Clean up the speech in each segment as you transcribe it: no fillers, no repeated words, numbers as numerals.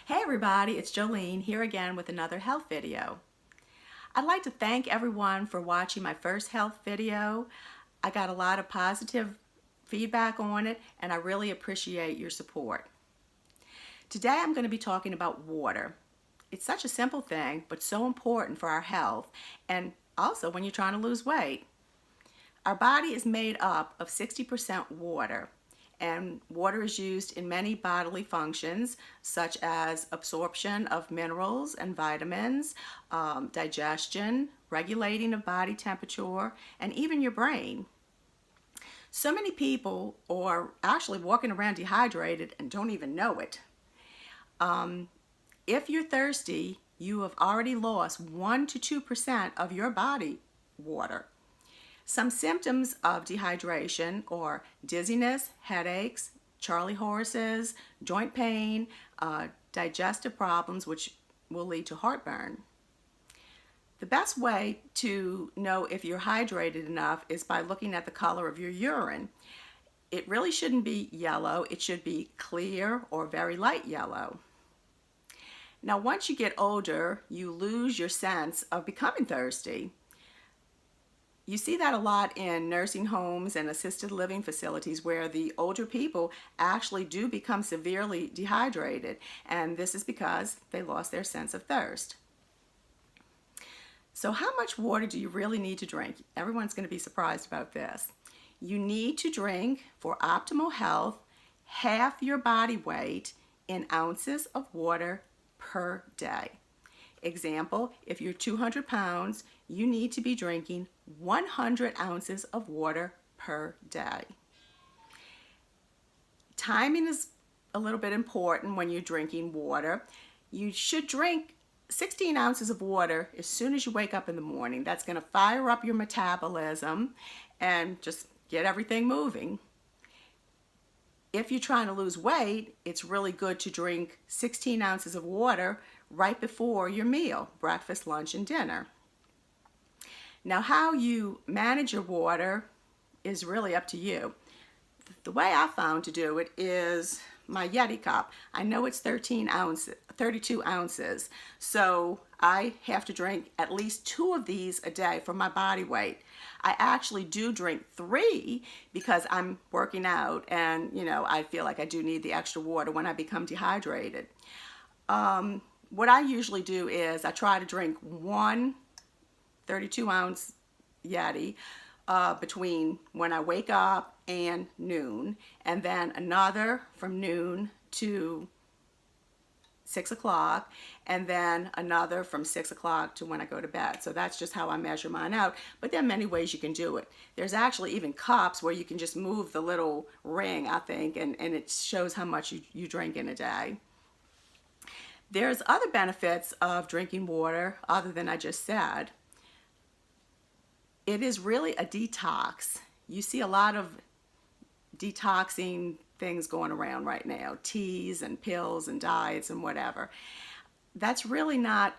Hey everybody, it's Jolene here again with another health video. I'd like to thank everyone for watching my first health video. I got a lot of positive feedback on it and I really appreciate your support. Today I'm going to be talking about water. It's such a simple thing but so important for our health and also when you're trying to lose weight. Our body is made up of 60% water, and water is used in many bodily functions such as absorption of minerals and vitamins, digestion, regulating of body temperature, and even your brain. So many people are actually walking around dehydrated and don't even know it. If you're thirsty, you have already lost 1 to 2% of your body water. Some symptoms of dehydration are dizziness, headaches, Charlie horses, joint pain, digestive problems, which will lead to heartburn. The best way to know if you're hydrated enough is by looking at the color of your urine. It really shouldn't be yellow. It should be clear or very light yellow. Now, once you get older, you lose your sense of becoming thirsty. You see that a lot in nursing homes and assisted living facilities where the older people actually do become severely dehydrated, and this is because they lost their sense of thirst. So how much water do you really need to drink? Everyone's going to be surprised about this. You need to drink, for optimal health, half your body weight in ounces of water per day. Example, if you're 200 pounds, you need to be drinking 100 ounces of water per day. Timing is a little bit important when you're drinking water. You should drink 16 ounces of water as soon as you wake up in the morning. That's going to fire up your metabolism and just get everything moving. If you're trying to lose weight, it's really good to drink 16 ounces of water right before your meal, breakfast, lunch, and dinner. Now, how you manage your water is really up to you. The way I found to do it is my Yeti cup. I know it's 32 ounces, so I have to drink at least 2 of these a day for my body weight. I actually do drink 3 because I'm working out and I feel like I do need the extra water when I become dehydrated. What I usually do is I try to drink one 32-ounce Yeti between when I wake up and noon, and then another from noon to 6 o'clock, and then another from 6 o'clock to when I go to bed. So that's just how I measure mine out. But there are many ways you can do it. There's actually even cups where you can just move the little ring, I think, and it shows how much you drink in a day. There's other benefits of drinking water other than I just said. It is really a detox. You see a lot of detoxing things going around right now, teas and pills and diets and whatever. That's really not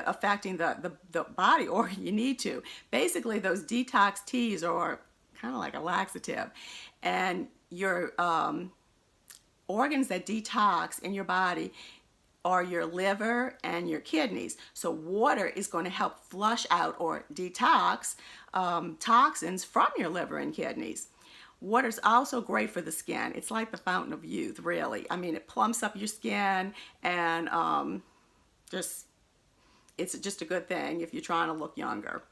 affecting the body, or you need to. Basically, those detox teas are kind of like a laxative, and your organs that detox in your body are your liver and your kidneys. So water is going to help flush out or detox toxins from your liver and kidneys. Water is also great for the skin. It's like the fountain of youth, really. I mean, it plumps up your skin, and it's just a good thing if you're trying to look younger.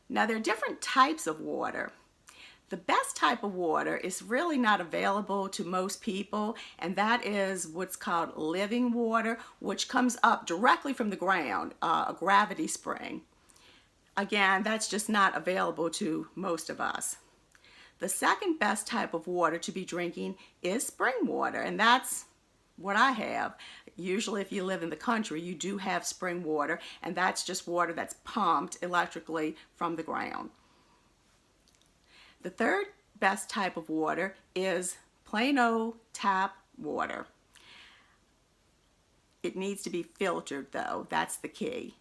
Now, there are different types of water. The best type of water is really not available to most people, and that is what's called living water, which comes up directly from the ground, a gravity spring. Again, that's just not available to most of us. The second best type of water to be drinking is spring water, and that's what I have. Usually if you live in the country, you do have spring water, and that's just water that's pumped electrically from the ground. The third best type of water is plain old tap water. It needs to be filtered though, that's the key.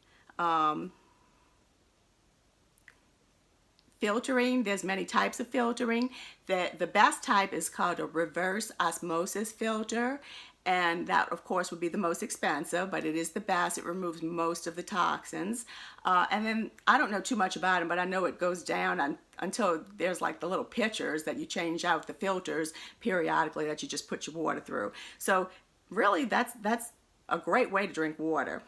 filtering, there's many types of filtering. The best type is called a reverse osmosis filter, and that of course would be the most expensive, but it is the best. It removes most of the toxins. And then I don't know too much about them, but I know it goes down until there's like the little pitchers that you change out the filters periodically that you just put your water through. So really that's a great way to drink water.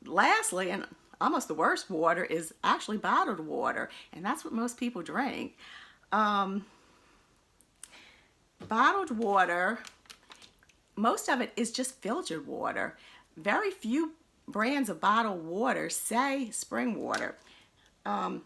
Lastly, and almost the worst water, is actually bottled water, and that's what most people drink. Bottled water, most of it is just filtered water. Very few brands of bottled water say spring water.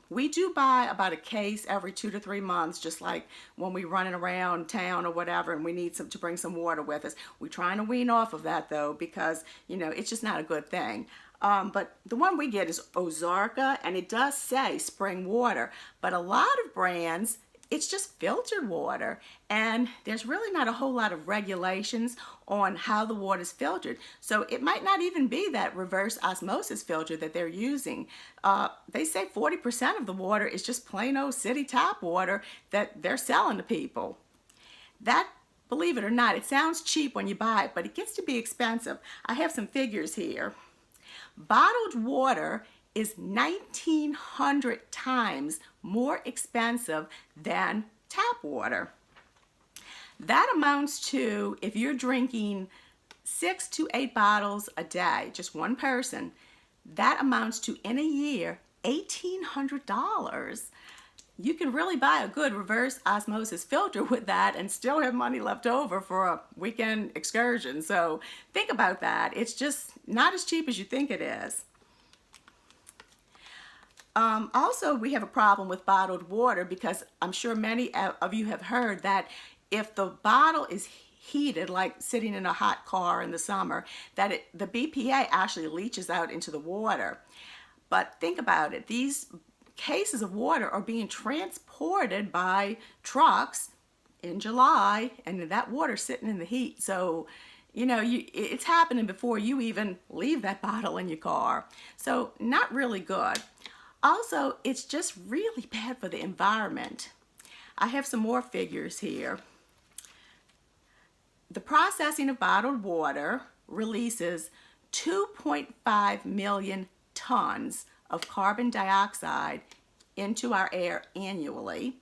We do buy about a case every 2 to 3 months, just like when we running around town or whatever and we need to bring some water with us. We're trying to wean off of that though, because it's just not a good thing. But the one we get is Ozarka, and it does say spring water, but a lot of brands, it's just filtered water, and there's really not a whole lot of regulations on how the water is filtered. So it might not even be that reverse osmosis filter that they're using. They say 40% of the water is just plain old city tap water that they're selling to people. That, believe it or not, it sounds cheap when you buy it, but it gets to be expensive. I have some figures here. Bottled water is 1,900 times more expensive than tap water. That amounts to, if you're drinking 6 to 8 bottles a day, just one person, that amounts to, in a year, $1,800. You can really buy a good reverse osmosis filter with that and still have money left over for a weekend excursion. So think about that. It's just not as cheap as you think it is. Also, we have a problem with bottled water because I'm sure many of you have heard that if the bottle is heated, like sitting in a hot car in the summer, that the BPA actually leaches out into the water. But think about it. These cases of water are being transported by trucks in July, and that water's sitting in the heat. So, it's happening before you even leave that bottle in your car. So, not really good. Also, it's just really bad for the environment. I have some more figures here. The processing of bottled water releases 2.5 million tons of carbon dioxide into our air annually.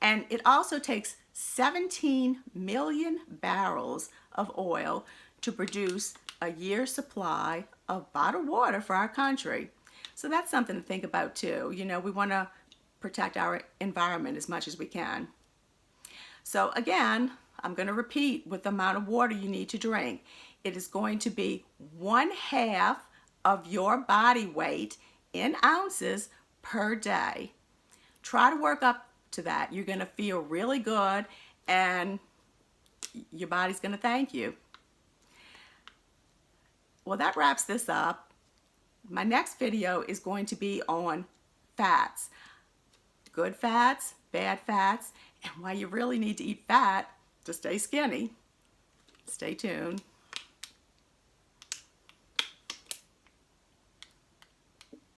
And it also takes 17 million barrels of oil to produce a year's supply of bottled water for our country. So that's something to think about too. We want to protect our environment as much as we can. So again, I'm going to repeat with the amount of water you need to drink. It is going to be 1/2 of your body weight in ounces per day. Try to work up to that. You're going to feel really good, and your body's going to thank you. Well, that wraps this up. My next video is going to be on fats. Good fats, bad fats, and why you really need to eat fat to stay skinny. Stay tuned.